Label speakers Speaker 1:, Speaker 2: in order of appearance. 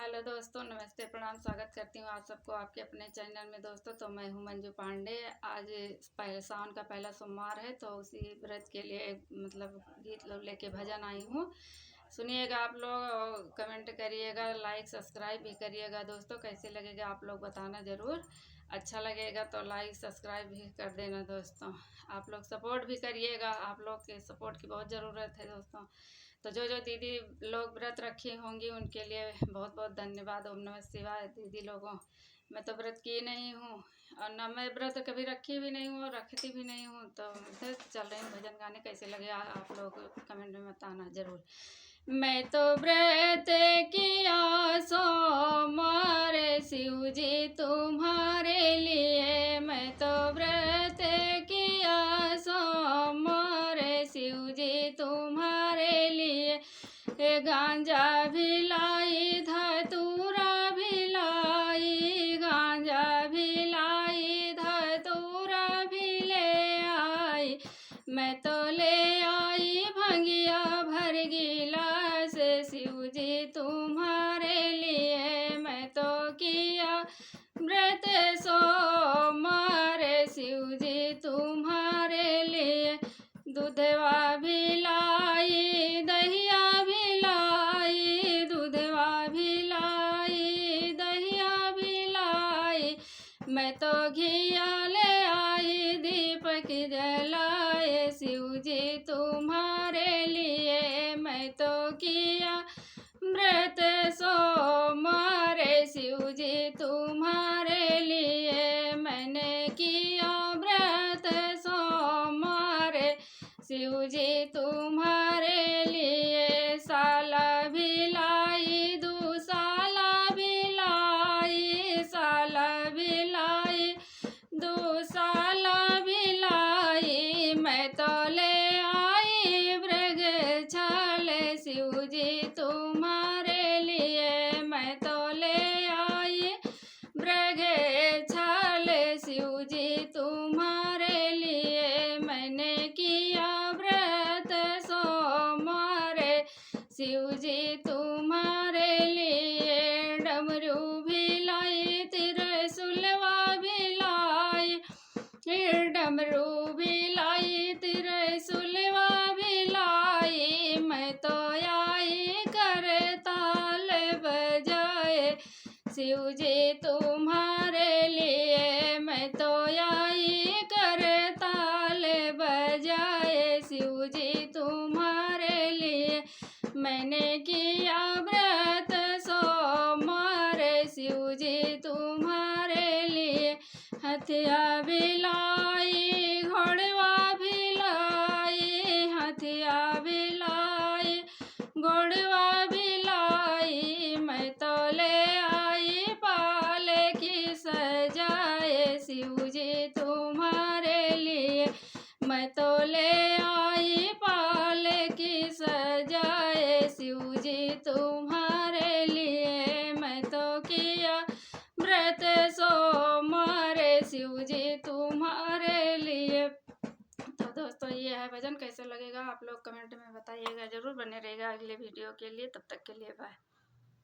Speaker 1: Hello दोस्तों, नमस्ते, प्रणाम। स्वागत करती हूँ आप सबको आपके अपने चैनल में। दोस्तों तो मैं हूँ मंजू पांडे। आज सावन का पहला सोमवार है, तो उसी व्रत के लिए मतलब गीत लोग लेके भजन आई हूँ। सुनिएगा आप लोग और कमेंट करिएगा, लाइक सब्सक्राइब भी करिएगा। दोस्तों कैसे लगेगा आप लोग बताना ज़रूर। अच्छा लगेगा तो लाइक सब्सक्राइब भी कर देना। दोस्तों आप लोग सपोर्ट भी करिएगा, आप लोग के सपोर्ट की बहुत ज़रूरत है। दोस्तों तो जो दीदी लोग व्रत रखी होंगी उनके लिए बहुत बहुत धन्यवाद। ओम नमः शिवाय। दीदी लोगों, मैं तो व्रत की नहीं हूँ और ना मैं व्रत कभी रखी भी नहीं हूँ और रखती भी नहीं हूँ। तो इधर चल रही हूँ भजन गाने। कैसे लगे आप लोग कमेंट में बताना ज़रूर। मैं तो व्रत किया सोमवार शिव जी तुम्हारे लिए। मैं तो व्रत किया सोमवार शिव जी तुम्हारे लिए। गांजा भी लाई धतूरा भी लाई, गांजा भी लाई धतूरा भी ले आई। मैं तो ले आई भंगिया भर गिलास शिव जी तुम्हारे लिए। मैं तो किया व्रत सोमवार शिव जी तुम्हारे लिए। दूधवा भी लाई दहिया भी लाई, दूधवा भी लाई दहिया भी लाई। मैं तो घिया ले आई दीपक जलाए शिव जी तुम्हारे लिए। मैं तो किया व्रत सोमवार शिव जी तुम्हारे लिए। मैंने किया व्रत सोमवार शिव जी तुम्हारे लिए। साला भी लाई दूसाला भी लाई, साला भी लाई दूसाला भी लाई। मैं तो ले आई मृग छाल शिव जी तुम्हारे लिए। मैं तो ले आई मृग छाल शिव जी तुम्हारे लिए। मैंने किया व्रत सोमवार शिव जी तुम्हारे लिए। डमरू भी लाई त्रिशूलवा भी लाई, डमरू भी लाई त्रिशूलवा भी लाई। मैं तो आई करताल बजाए शिव जी तुम्हारे लिए। मैं तो आई करताल बजाए शिव जी तुम्हारे लिए। मैंने किया व्रत सोमवार शिव जी तुम्हारे लिए। हथिया भी लाई घोड़वा भी लाई, हथिया भी लाई घोड़वा भी लाई। मैं तो ले आई पाल की सजाए शिव जी तुम्हारे लिए। मैं तो ले आई पाल की सजाए शिव जी तुम्हारे लिए। मैं तो किया व्रत सोमवार शिव जी तुम्हारे लिए। तो दोस्तों ये है भजन। कैसे लगेगा आप लोग कमेंट में बताइएगा ज़रूर। बने रहेगा अगले वीडियो के लिए। तब तक के लिए बाय।